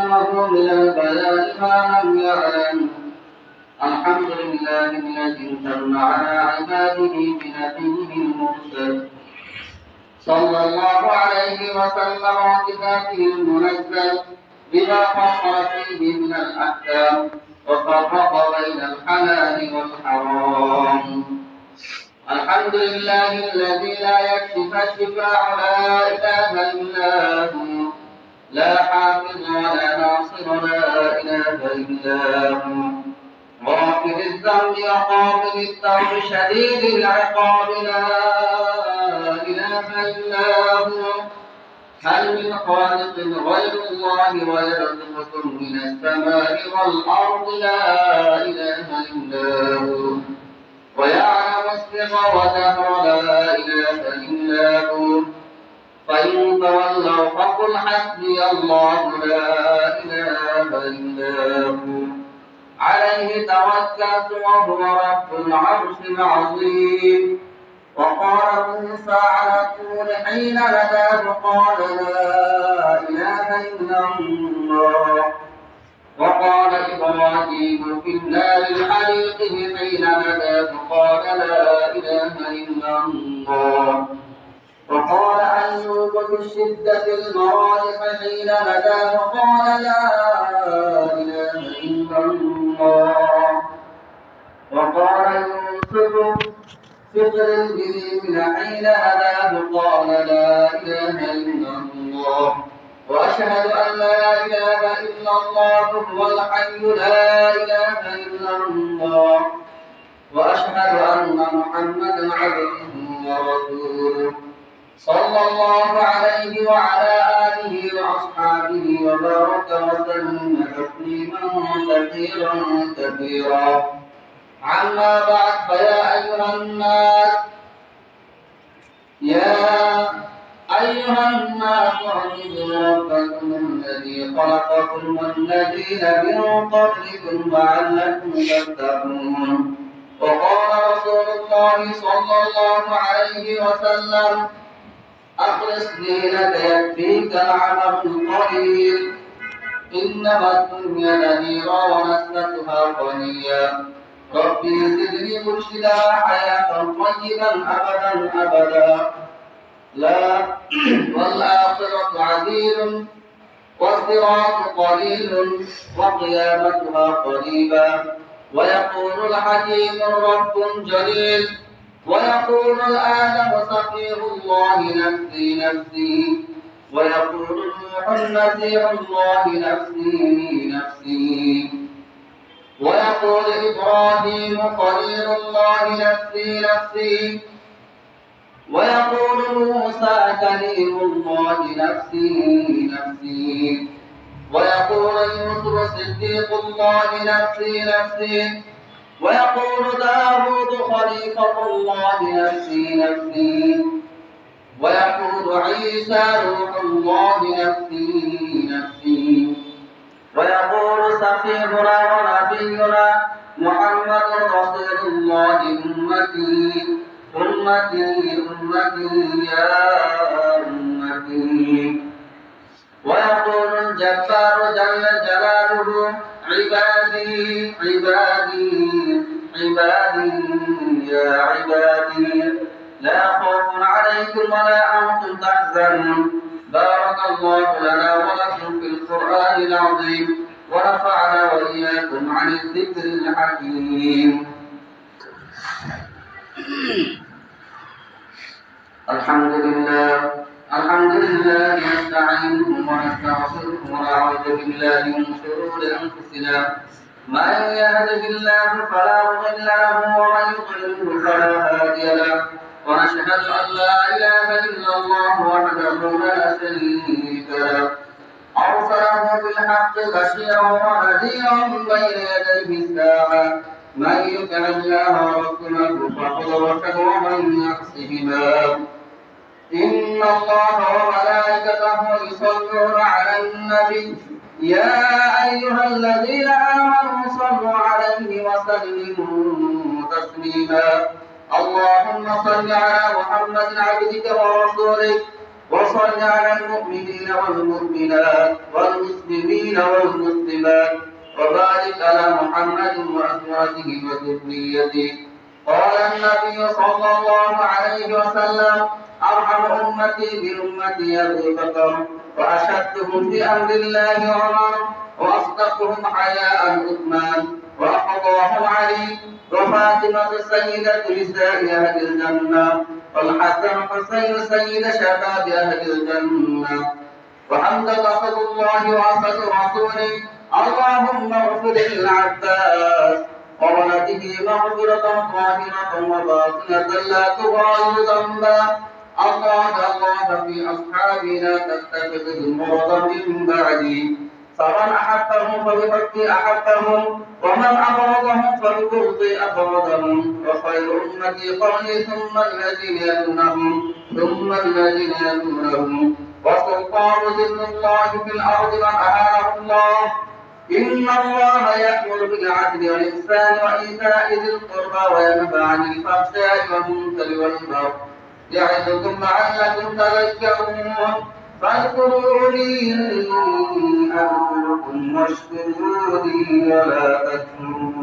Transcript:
له من البيان ما لم يعلم. الحمد لله الذي امتن على عباده بنبيه المرسل صلى الله عليه وسلم وكتابه المنزل بما فصل فيه من الأحكام وفرق بين الحلال والحرام. الحمد لله الذي لا يكشف الشفاع لا إله إلا هو، لا حافظ ولا ناصر لا إله إلا هو، غافر الذنب وقابل التوب شديد العقاب لا إله إلا هو. هل من خالق غير الله ويرزقكم من السماء والأرض لا إله إلا هو، ويعلم السر وجهر لا إله إلا هو. فإن تولوا فقل حسبي الله لا إله إلا هو، عليه توكلت وهو رب العرش العظيم. وقال موسى على الطور حين ناداه قال لا إله إلا الله. وقال إبراهيم في النار الحريق حين ناداه قال لا إله إلا الله. وقال أيوب في الشدة المرارق حين ناداه قال لا إله إلا الله. وقال يوسف فطر الجليل حين ناداه قال لا إله إلا الله. وأشهد أن لا إله إلا الله هو الحي لا إله إلا الله. وأشهد أن محمدا عبده ورسوله صلى الله عليه وعلى آله وأصحابه وبارك وسلم تسليما كثيرا كثيرا. عما بعد فيا أيها الناس اعبدوا ربكم الذي خلقكم والذين من قبلكم لعلكم تتقون. وقال رسول الله صلى الله عليه وسلم أخلص دينك يكفيك العمل القليل، إنما الدنيا نذيرا ونسلتها قليلا. ربي زدني مرشدا حياة طيبا أبدا أبدا. لا والآخرة عديل والصراط قليل وقيامتها قريبا. ويقول الحكيم رب جليل ويقول الآدم سفيه الله نفسي نفسي. ويقول نوح مسيح الله نفسي نفسي. ويقول إبراهيم خليل الله نفسي نفسي. ويقول موسى كليم الله نفسي نفسي. ويقول يوسف صديق الله نفسي نفسي. ويقول داود خليفة الله نفسي نفسي. ويقول عيسى روح الله نفسي نفسي. ويقول سفيهنا ونبينا محمد رسول الله أمتي أمتي أمتي يا أمتي. ويقول الجبار جل جلاله عبادي عبادي عبادي يا عبادي لا خوف عليكم ولا أنتم تحزنون. بارك الله لنا ولكم في القرآن العظيم ونفعنا وإياكم عن الذكر الحكيم. الحمد لله نستعينه ونستغفره ونعوذ بالله من شرور أنفسنا. من يهده الله فلا مضل له ومن يضلل فلا هادي له. ونشهد أن لا إله إلا الله وحده لا شريك له أرسله بالحق بشيرا ونذيرا بين يديه الساعة. من يطع الله ورسوله فقد رشد ومن يعصهما إن الله وملائكته يصلون على النبي يا أيها الذين آمنوا صلوا عليه وسلموا تسليما. اللهم صل على محمد عبدك ورسولك وصل على المؤمنين والمؤمنات والمسلمين والمسلمات وبارك على محمد وأزواجه وذريته. قال النبي صلى الله عليه وسلم: أرحم أمتي بأمتي أبو بكر، وأشدهم في أمر الله عمر، وأصدقهم حياء عثمان، وأقضاهم علي، وفاطمة سيدة نساء أهل الجنة، والحسن حسين سيد شباب أهل الجنة. وحمد أسد الله وأسد رسوله. اللهم اغفر للعباس وولده مغفرة ظاهرة وباطنة لا تغادر ذنبا. الله في أصحابنا تتخذ مرضا من بعدي، فمن أحبهم فبحبي أحبهم، ومن أبغضهم فببغضي أبغضهم. وخير أمتي قرني ثم الذين يلونهم ثم الذين يلونهم. وسلطان ذل الله في الأرض من أهانه الله. إن الله يأمر بالعدل والإحسان وإيتاء ذي القربى وينهى عن الفحشاء والمنكر والبغي يعظكم لعلكم تذكرون. فاذكروني أذكركم واشكروا لي ولا تكفرون.